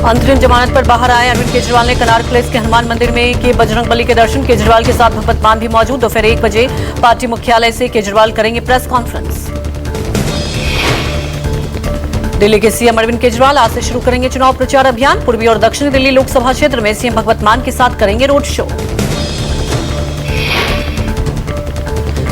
अंतरिम जमानत पर बाहर आए अरविंद केजरीवाल ने कनार प्लेस के हनुमान मंदिर में किए बजरंगबली के दर्शन। केजरीवाल के साथ भगवत मान भी मौजूद। दोपहर 1 बजे पार्टी मुख्यालय से केजरीवाल करेंगे प्रेस कॉन्फ्रेंस। दिल्ली के सीएम अरविंद केजरीवाल आज से शुरू करेंगे चुनाव प्रचार अभियान। पूर्वी और दक्षिणी दिल्ली लोकसभा क्षेत्र में सीएम भगवत मान के साथ करेंगे रोड शो।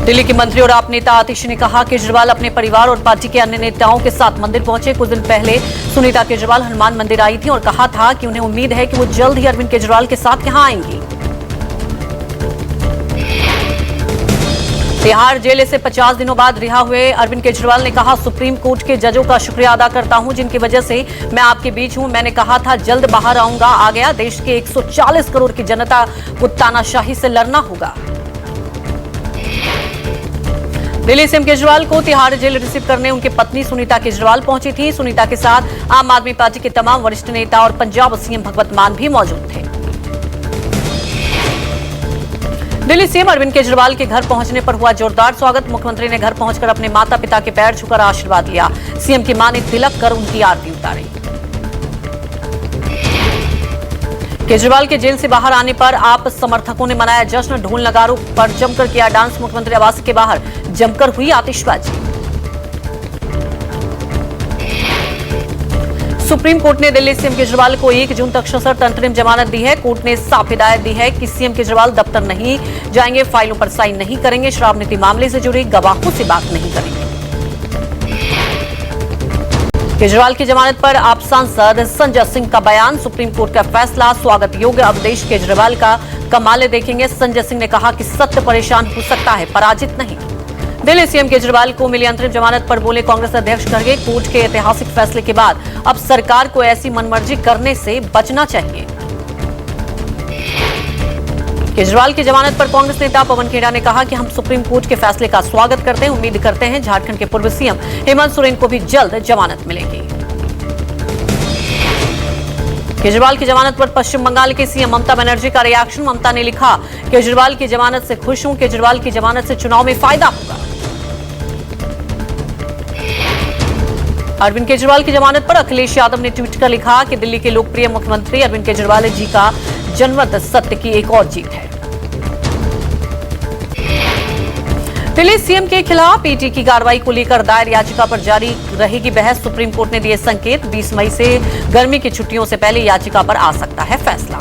दिल्ली के मंत्री और आप नेता आतिशी ने कहा केजरीवाल अपने परिवार और पार्टी के अन्य नेताओं के साथ मंदिर पहुंचे। कुछ दिन पहले सुनीता केजरीवाल हनुमान मंदिर आई थी और कहा था कि उन्हें उम्मीद है कि वो जल्द ही अरविंद केजरीवाल के साथ यहां आएंगी। तिहाड़ जेल से 50 दिनों बाद रिहा हुए अरविंद केजरीवाल ने कहा सुप्रीम कोर्ट के जजों का शुक्रिया अदा करता हूं जिनकी वजह से मैं आपके बीच हूं। मैंने कहा था जल्द बाहर आऊंगा, आ गया। देश के 140 करोड़ की जनता को तानाशाही से लड़ना होगा। दिल्ली सीएम केजरीवाल को तिहाड़ जेल रिसीव करने उनकी पत्नी सुनीता केजरीवाल पहुंची थी। सुनीता के साथ आम आदमी पार्टी के तमाम वरिष्ठ नेता और पंजाब सीएम भगवत मान भी मौजूद थे। दिल्ली सीएम अरविंद केजरीवाल के घर पहुंचने पर हुआ जोरदार स्वागत। मुख्यमंत्री ने घर पहुंचकर अपने माता पिता के पैर छूकर आशीर्वाद लिया। सीएम की मां ने तिलक कर उनकी आरती उतारी। केजरीवाल के जेल से बाहर आने पर आप समर्थकों ने मनाया जश्न। ढोल नगारों पर जमकर किया डांस। मुख्यमंत्री आवास के बाहर जमकर हुई आतिशबाजी। सुप्रीम कोर्ट ने दिल्ली सीएम केजरीवाल को 1 जून तक सशर्त अंतरिम जमानत दी है। कोर्ट ने साफ हिदायत दी है कि सीएम केजरीवाल दफ्तर नहीं जाएंगे, फाइलों पर साइन नहीं करेंगे, शराब नीति मामले से जुड़ी गवाहों से बात नहीं करेंगे। केजरीवाल की जमानत पर आप सांसद संजय सिंह का बयान। सुप्रीम कोर्ट का फैसला स्वागत योग्य। अवधेश केजरीवाल का कमाल देखेंगे। संजय सिंह ने कहा कि सत्य परेशान हो सकता है, पराजित नहीं। दिल्ली सीएम केजरीवाल को मिली अंतरिम जमानत पर बोले कांग्रेस अध्यक्ष खड़गे कोर्ट के ऐतिहासिक फैसले के बाद अब सरकार को ऐसी मनमर्जी करने से बचना चाहिए। केजरीवाल की जमानत पर कांग्रेस नेता पवन खेड़ा ने कहा कि हम सुप्रीम कोर्ट के फैसले का स्वागत करते हैं। उम्मीद करते हैं झारखंड के पूर्व सीएम हेमंत सोरेन को भी जल्द जमानत मिलेगी। केजरीवाल की जमानत पर पश्चिम बंगाल के सीएम ममता बनर्जी का रिएक्शन। ममता ने लिखा केजरीवाल की जमानत से खुश हूं। केजरीवाल की जमानत से चुनाव में फायदा होगा। अरविंद केजरीवाल की जमानत पर अखिलेश यादव ने ट्वीट कर लिखा कि दिल्ली के लोकप्रिय मुख्यमंत्री अरविंद केजरीवाल जी का जनमत सत्य की एक और जीत है। दिल्ली सीएम के खिलाफ ईडी की कार्रवाई को लेकर दायर याचिका पर जारी रहेगी बहस। सुप्रीम कोर्ट ने दिए संकेत 20 मई से गर्मी की छुट्टियों से पहले याचिका पर आ सकता है फैसला।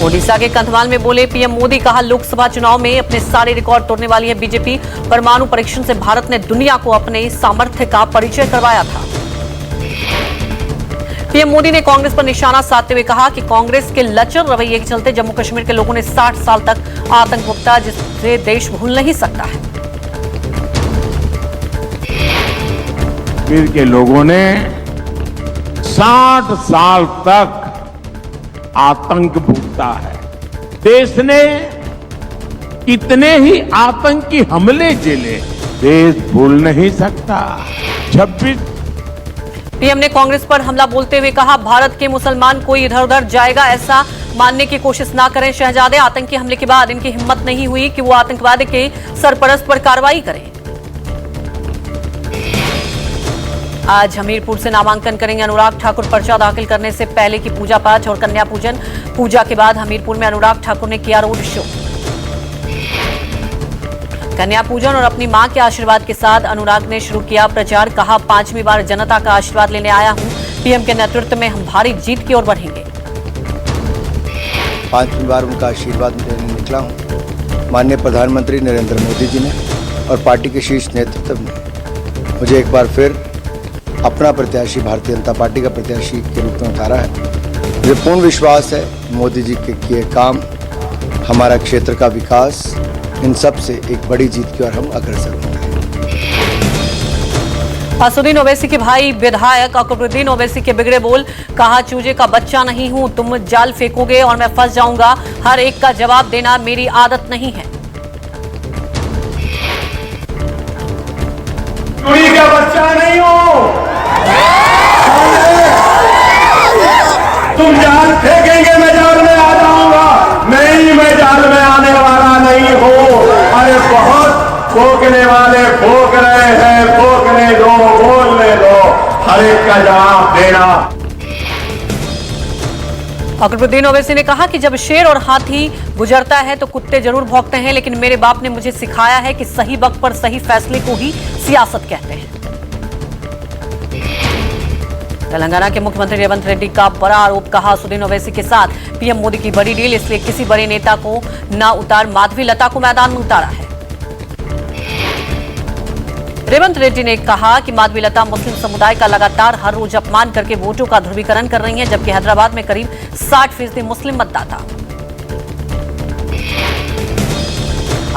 ओडिशा के कंधमाल में बोले पीएम मोदी। कहा लोकसभा चुनाव में अपने सारे रिकॉर्ड तोड़ने वाली है बीजेपी। परमाणु परीक्षण से भारत ने दुनिया को अपने सामर्थ्य का परिचय करवाया था। पीएम मोदी ने कांग्रेस पर निशाना साधते हुए कहा कि कांग्रेस के लचर रवैये के चलते जम्मू कश्मीर के लोगों ने 60 साल तक आतंक भुगता जिसे देश भूल नहीं सकता है। कश्मीर के लोगों ने 60 साल तक आतंक भुगता है। देश ने कितने ही आतंकी हमले झेले, देश भूल नहीं सकता। 26 पीएम ने कांग्रेस पर हमला बोलते हुए कहा भारत के मुसलमान कोई इधर उधर जाएगा ऐसा मानने की कोशिश ना करें। शहजादे आतंकी हमले के बाद इनकी हिम्मत नहीं हुई कि वो आतंकवादी के सरपरस्त पर कार्रवाई करें। आज हमीरपुर से नामांकन करेंगे अनुराग ठाकुर। पर्चा दाखिल करने से पहले की पूजा पाठ और कन्या पूजन। पूजा के बाद हमीरपुर में अनुराग ठाकुर ने किया रोड शो। कन्या पूजन और अपनी मां के आशीर्वाद के साथ अनुराग ने शुरू किया प्रचार। कहा 5वीं बार जनता का आशीर्वाद लेने आया हूं। पीएम के नेतृत्व में हम भारी जीत की ओर बढ़ेंगे। 5वीं बार उनका आशीर्वाद लेने निकला हूं। माननीय प्रधानमंत्री नरेंद्र मोदी जी ने और पार्टी के शीर्ष नेतृत्व ने मुझे एक बार फिर अपना प्रत्याशी भारतीय जनता पार्टी का प्रत्याशी के रूप में उतारा है। मुझे पूर्ण विश्वास है मोदी जी के किए काम, हमारा क्षेत्र का विकास, इन सब से एक बड़ी जीत की ओर हम अग्रसर होंगे। असुद्दीन ओवैसी के भाई विधायक अकबरुद्दीन ओवैसी के बिगड़े बोल। कहा चूजे का बच्चा नहीं हूं, तुम जाल फेंकोगे और मैं फंस जाऊंगा। हर एक का जवाब देना मेरी आदत नहीं है। चूड़ी का बच्चा नहीं हो, तुम जाल फेंकेंगे मैं जाल में आ जाऊंगा। नहीं, मैं जाल में आने वाला नहीं हूं। अरे बहुत फोकने वाले फोक रहे हैं, फोकने दो, बोलने दो। हर एक का जवाब देना। अकबरुद्दीन ओवैसी ने कहा कि जब शेर और हाथी गुजरता है तो कुत्ते जरूर भौंकते हैं, लेकिन मेरे बाप ने मुझे सिखाया है कि सही वक्त पर सही फैसले को ही सियासत कहते हैं। तेलंगाना के मुख्यमंत्री रेवंत रेड्डी का बड़ा आरोप, कहा असदुद्दीन ओवैसी के साथ पीएम मोदी की बड़ी डील, इसलिए किसी बड़े नेता को न उतार माधवी लता को मैदान में उतारा है। रेवंत रेड्डी ने कहा कि माधवी लता मुस्लिम समुदाय का लगातार हर रोज अपमान करके वोटों का ध्रुवीकरण कर रही हैं, जबकि हैदराबाद में करीब 60% मुस्लिम मतदाता।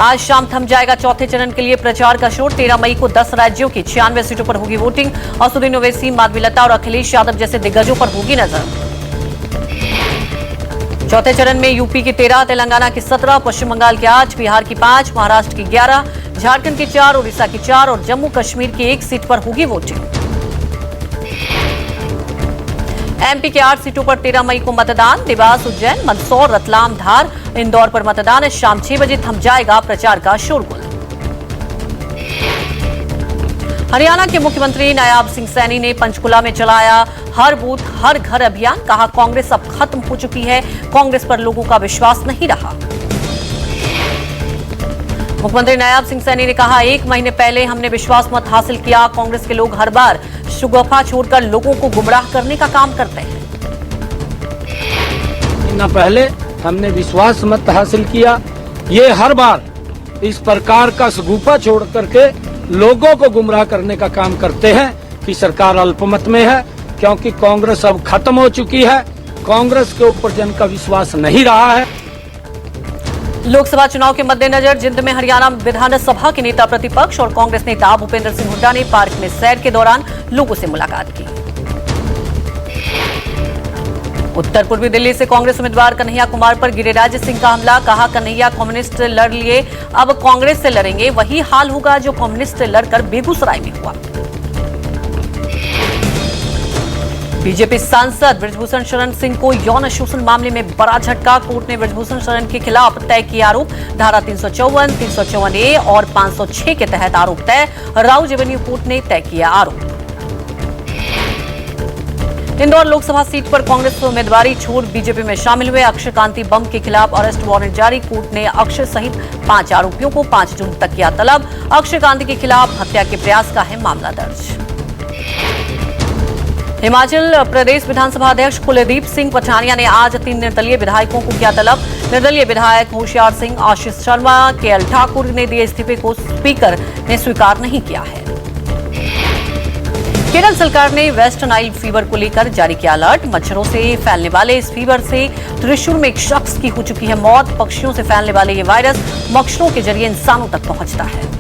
आज शाम थम जाएगा चौथे चरण के लिए प्रचार का शोर। 13 मई को 10 राज्यों की 96 सीटों पर होगी वोटिंग। असदुद्दीन ओवैसी, माधवी लता और अखिलेश यादव जैसे दिग्गजों पर होगी नजर। चौथे चरण में यूपी की 13, तेलंगाना की 17, पश्चिम बंगाल की 8, बिहार की 5, महाराष्ट्र की 11, झारखंड की 4, उड़ीसा की 4 और जम्मू कश्मीर की 1 सीट पर होगी वोटिंग। एमपी के 8 सीटों पर 13 मई को मतदान। देवास, उज्जैन, मंदसौर, रतलाम, धार, इंदौर पर मतदान। शाम 6 बजे थम जाएगा प्रचार का शोरगुल। हरियाणा के मुख्यमंत्री नायाब सिंह सैनी ने पंचकुला में चलाया हर बूथ हर घर अभियान, कहा कांग्रेस अब खत्म हो चुकी है, कांग्रेस पर लोगों का विश्वास नहीं रहा। मुख्यमंत्री नायाब सिंह सैनी ने कहा, 1 महीने पहले हमने विश्वास मत हासिल किया, कांग्रेस के लोग हर बार शुगुफा छोड़कर लोगों को गुमराह करने का काम करते हैं। न पहले हमने विश्वास मत हासिल किया, ये हर बार इस प्रकार का शगुफा छोड़ करके लोगों को गुमराह करने का काम करते हैं कि सरकार अल्पमत में है, क्योंकि कांग्रेस अब खत्म हो चुकी है, कांग्रेस के ऊपर जन का विश्वास नहीं रहा है। लोकसभा चुनाव के मद्देनजर जिंद में हरियाणा विधानसभा के नेता प्रतिपक्ष और कांग्रेस नेता भूपेंद्र सिंह हुड्डा ने पार्क में सैर के दौरान लोगों से मुलाकात की। उत्तर पूर्वी दिल्ली से कांग्रेस उम्मीदवार कन्हैया कुमार पर गिरिराज सिंह का हमला, कहा कन्हैया कम्युनिस्ट लड़ लिए, अब कांग्रेस से लड़ेंगे, वही हाल होगा जो कम्युनिस्ट से लड़कर बेगूसराय में हुआ। बीजेपी सांसद बृजभूषण शरण सिंह को यौन शोषण मामले में बड़ा झटका, कोर्ट ने बृजभूषण शरण के खिलाफ तय किए आरोप, धारा 354, 354A और 506 के तहत आरोप तय, राउज एवेन्यू कोर्ट ने तय किया आरोप। इंदौर लोकसभा सीट पर कांग्रेस उम्मीदवारी छोड़ बीजेपी में शामिल हुए अक्षय कांति बम के खिलाफ अरेस्ट वारंट जारी, कोर्ट ने अक्षय सहित 5 आरोपियों को 5 जून तक किया तलब, अक्षय कांति के खिलाफ हत्या के प्रयास का है मामला दर्ज। हिमाचल प्रदेश विधानसभा अध्यक्ष कुलदीप सिंह पठानिया ने आज 3 निर्दलीय विधायकों को किया तलब। निर्दलीय विधायक होशियार सिंह, आशीष शर्मा, केएल ठाकुर ने दिए इस्तीफे को स्पीकर ने स्वीकार नहीं किया है। केरल सरकार ने वेस्ट नाइल फीवर को लेकर जारी किया अलर्ट, मच्छरों से फैलने वाले इस फीवर से त्रिशूर में एक शख्स की हो चुकी है मौत। पक्षियों से फैलने वाले ये वायरस मच्छरों के जरिए इंसानों तक पहुंचता है।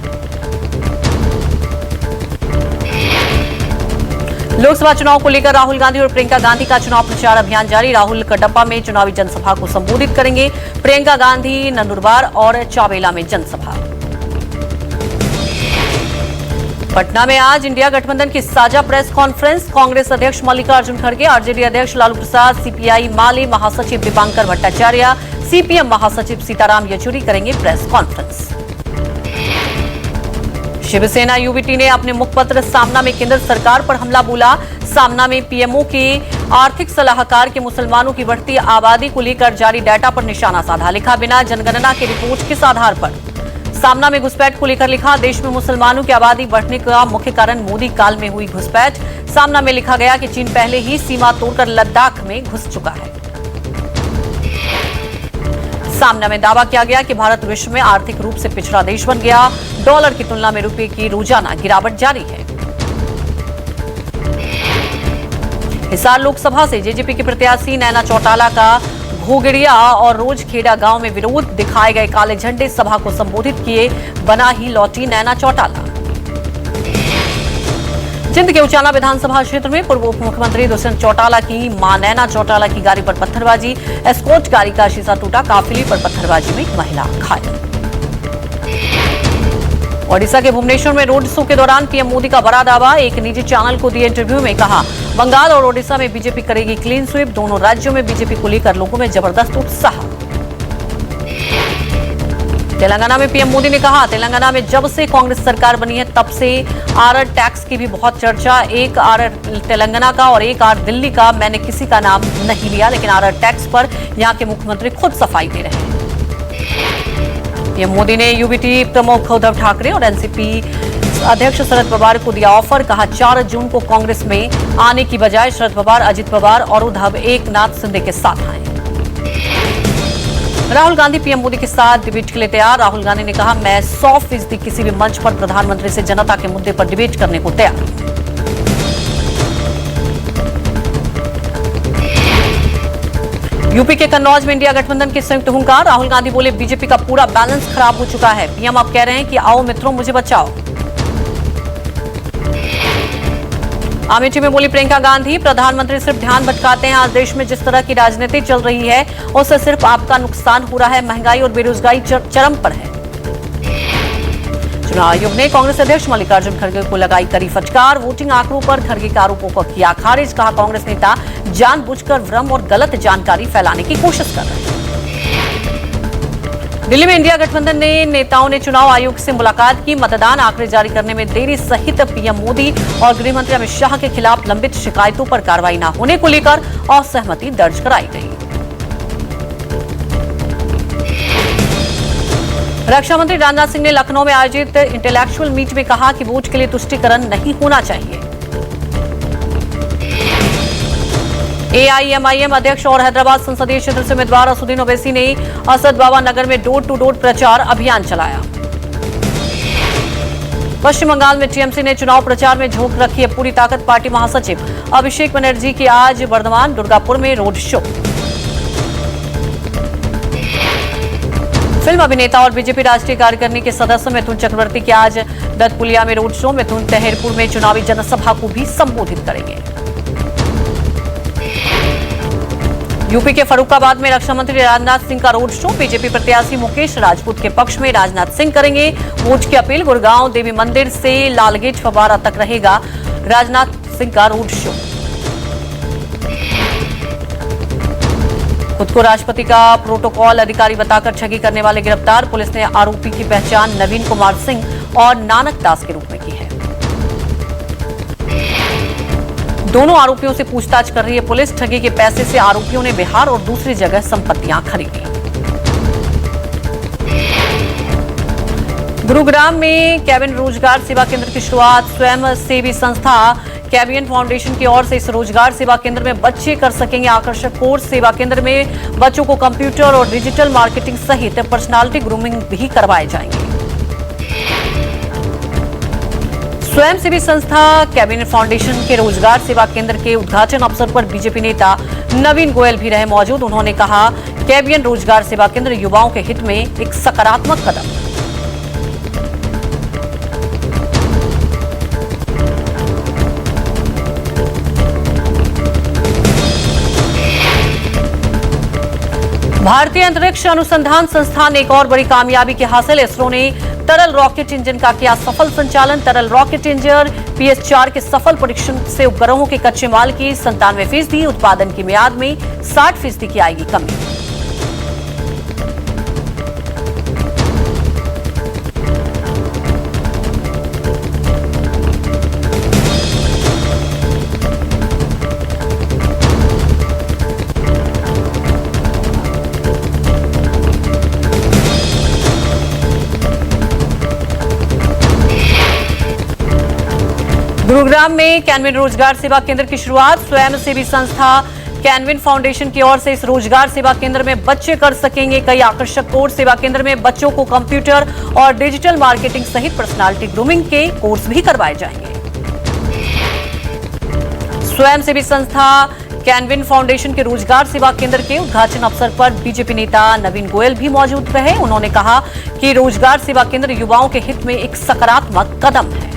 लोकसभा चुनाव को लेकर राहुल गांधी और प्रियंका गांधी का चुनाव प्रचार अभियान जारी। राहुल कडप्पा में चुनावी जनसभा को संबोधित करेंगे, प्रियंका गांधी नंदुरबार और चावेला में जनसभा। पटना में आज इंडिया गठबंधन की साझा प्रेस कॉन्फ्रेंस, कांग्रेस अध्यक्ष मल्लिकार्जुन खड़गे, आरजेडी अध्यक्ष लालू प्रसाद, सीपीआई माले महासचिव दीपांकर भट्टाचार्य, सीपीएम महासचिव सीताराम येचुरी करेंगे प्रेस कॉन्फ्रेंस। शिवसेना यूवीटी ने अपने मुखपत्र सामना में केंद्र सरकार पर हमला बोला। सामना में पीएमओ के आर्थिक सलाहकार के मुसलमानों की बढ़ती आबादी को लेकर जारी डाटा पर निशाना साधा, लिखा बिना जनगणना की रिपोर्ट किस आधार पर। सामना में घुसपैठ को लेकर लिखा, देश में मुसलमानों की आबादी बढ़ने का मुख्य कारण मोदी काल में हुई घुसपैठ। सामना में लिखा गया कि चीन पहले ही सीमा तोड़कर लद्दाख में घुस चुका है। सामना में दावा किया गया कि भारत विश्व में आर्थिक रूप से पिछड़ा देश बन गया, डॉलर की तुलना में रुपए की रोजाना गिरावट जारी है। हिसार लोकसभा से जेजेपी के प्रत्याशी नैना चौटाला का घोगड़िया और रोजखेड़ा गांव में विरोध, दिखाए गए काले झंडे, सभा को संबोधित किए, बना ही लौटी नैना चौटाला। जिंद के उचाना विधानसभा क्षेत्र में पूर्व उप मुख्यमंत्री दुष्यंत चौटाला की मां नैना चौटाला की गाड़ी पर पत्थरबाजी, एस्कॉर्ट गाड़ी का शीशा टूटा, काफिले पर पत्थरबाजी में एक महिला घायल। ओडिशा के भुवनेश्वर में रोड शो के दौरान पीएम मोदी का बड़ा दावा, एक निजी चैनल को दिए इंटरव्यू में कहा, बंगाल और ओडिशा में बीजेपी करेगी क्लीन स्वीप, दोनों राज्यों में बीजेपी को लेकर लोगों में जबरदस्त उत्साह। तेलंगाना में पीएम मोदी ने कहा, तेलंगाना में जब से कांग्रेस सरकार बनी है तब से आरआर टैक्स की भी बहुत चर्चा। एक आरआर तेलंगाना का और एक आरआर दिल्ली का, मैंने किसी का नाम नहीं लिया, लेकिन आरआर टैक्स पर यहां के मुख्यमंत्री खुद सफाई दे रहे हैं। पीएम मोदी ने यूबीटी प्रमुख उद्धव ठाकरे और एनसीपी अध्यक्ष शरद पवार को दिया ऑफर। कहा 4 जून को कांग्रेस में आने की बजाय शरद पवार, अजित पवार और उद्धव एकनाथ शिंदे के साथ आए। राहुल गांधी पीएम मोदी के साथ डिबेट के लिए तैयार। राहुल गांधी ने कहा, मैं 100% किसी भी मंच पर प्रधानमंत्री से जनता के मुद्दे पर डिबेट करने को तैयार। यूपी के कन्नौज में इंडिया गठबंधन के संयुक्त हुंकार। राहुल गांधी बोले, बीजेपी का पूरा बैलेंस खराब हो चुका है। पीएम अब कह रहे हैं कि आओ मित्रों मुझे बचाओ। अमेठी में बोली प्रियंका गांधी, प्रधानमंत्री सिर्फ ध्यान भटकाते हैं। आज देश में जिस तरह की राजनीति चल रही है उससे सिर्फ आपका नुकसान हो रहा है। महंगाई और बेरोजगारी चरम पर है। चुनाव आयोग ने कांग्रेस अध्यक्ष मल्लिकार्जुन खड़गे को लगाई कड़ी फटकार। वोटिंग आंकड़ों पर खड़गे के आरोपों को किया खारिज। कहा, कांग्रेस नेता जानबूझकर भ्रम और गलत जानकारी फैलाने की कोशिश कर रहे हैं। दिल्ली में इंडिया गठबंधन ने नेताओं ने चुनाव आयोग से मुलाकात की। मतदान आंकड़े जारी करने में देरी सहित पीएम मोदी और गृह मंत्री अमित शाह के खिलाफ लंबित शिकायतों पर कार्रवाई न होने को लेकर असहमति दर्ज कराई गई। रक्षा मंत्री राजनाथ सिंह ने लखनऊ में आयोजित इंटेलेक्चुअल मीट में कहा कि वोट के लिए तुष्टीकरण नहीं होना चाहिए। एआईएमआईएम अध्यक्ष और हैदराबाद संसदीय क्षेत्र से उम्मीदवार असुद्दीन ओवैसी ने असद बाबा नगर में डोर टू डोर प्रचार अभियान चलाया। पश्चिम बंगाल में टीएमसी ने चुनाव प्रचार में झोंक रखी है पूरी ताकत। पार्टी महासचिव अभिषेक बनर्जी की आज बर्धमान दुर्गापुर में रोड शो। फिल्म अभिनेता और बीजेपी राष्ट्रीय कार्यकारिणी के सदस्य मिथुन चक्रवर्ती की आज दत्तपुलिया में रोड शो। मिथुन तहेरपुर में चुनावी जनसभा को भी संबोधित करेंगे। यूपी के फरुखाबाद में रक्षा मंत्री राजनाथ सिंह का रोड शो। बीजेपी प्रत्याशी मुकेश राजपूत के पक्ष में राजनाथ सिंह करेंगे वोट की अपील। गुड़गांव देवी मंदिर से लालगेट फव्वारा तक रहेगा राजनाथ सिंह का रोड शो। खुद को राष्ट्रपति का प्रोटोकॉल अधिकारी बताकर ठगी करने वाले गिरफ्तार। पुलिस ने आरोपी की पहचान नवीन कुमार सिंह और नानक दास के रूप में की है। दोनों आरोपियों से पूछताछ कर रही है पुलिस। ठगी के पैसे से आरोपियों ने बिहार और दूसरी जगह संपत्तियां खरीदी। गुरुग्राम में कैबिन रोजगार सेवा केंद्र की शुरुआत। स्वयं सेवी संस्था कैबिन फाउंडेशन की ओर से इस रोजगार सेवा केंद्र में बच्चे कर सकेंगे आकर्षक कोर्स। सेवा केंद्र में बच्चों को कंप्यूटर और डिजिटल मार्केटिंग सहित पर्सनालिटी ग्रूमिंग भी करवाए जाएंगे। स्वयंसेवी संस्था कैबिन फाउंडेशन के रोजगार सेवा केंद्र के उद्घाटन अवसर पर बीजेपी नेता नवीन गोयल भी रहे मौजूद। उन्होंने कहा, कैबिन रोजगार सेवा केंद्र युवाओं के हित में एक सकारात्मक कदम। भारतीय अंतरिक्ष अनुसंधान संस्थान ने एक और बड़ी कामयाबी की हासिल। इसरो ने तरल रॉकेट इंजन का किया सफल संचालन। तरल रॉकेट इंजन PS4 के सफल परीक्षण से उपग्रहों के कच्चे माल की 97%, उत्पादन की मियाद में 60% की आएगी कमी। गुरुग्राम में कैनविन रोजगार सेवा केंद्र की शुरुआत। स्वयंसेवी संस्था कैनविन फाउंडेशन की ओर से इस रोजगार सेवा केंद्र में बच्चे कर सकेंगे कई आकर्षक कोर्स। सेवा केंद्र में बच्चों को कंप्यूटर और डिजिटल मार्केटिंग सहित पर्सनालिटी ग्रूमिंग के कोर्स भी करवाए जाएंगे। स्वयंसेवी संस्था कैनविन फाउंडेशन के रोजगार सेवा केंद्र के उद्घाटन अवसर पर बीजेपी नेता नवीन गोयल भी मौजूद रहे। उन्होंने कहा कि रोजगार सेवा केंद्र युवाओं के हित में एक सकारात्मक कदम है।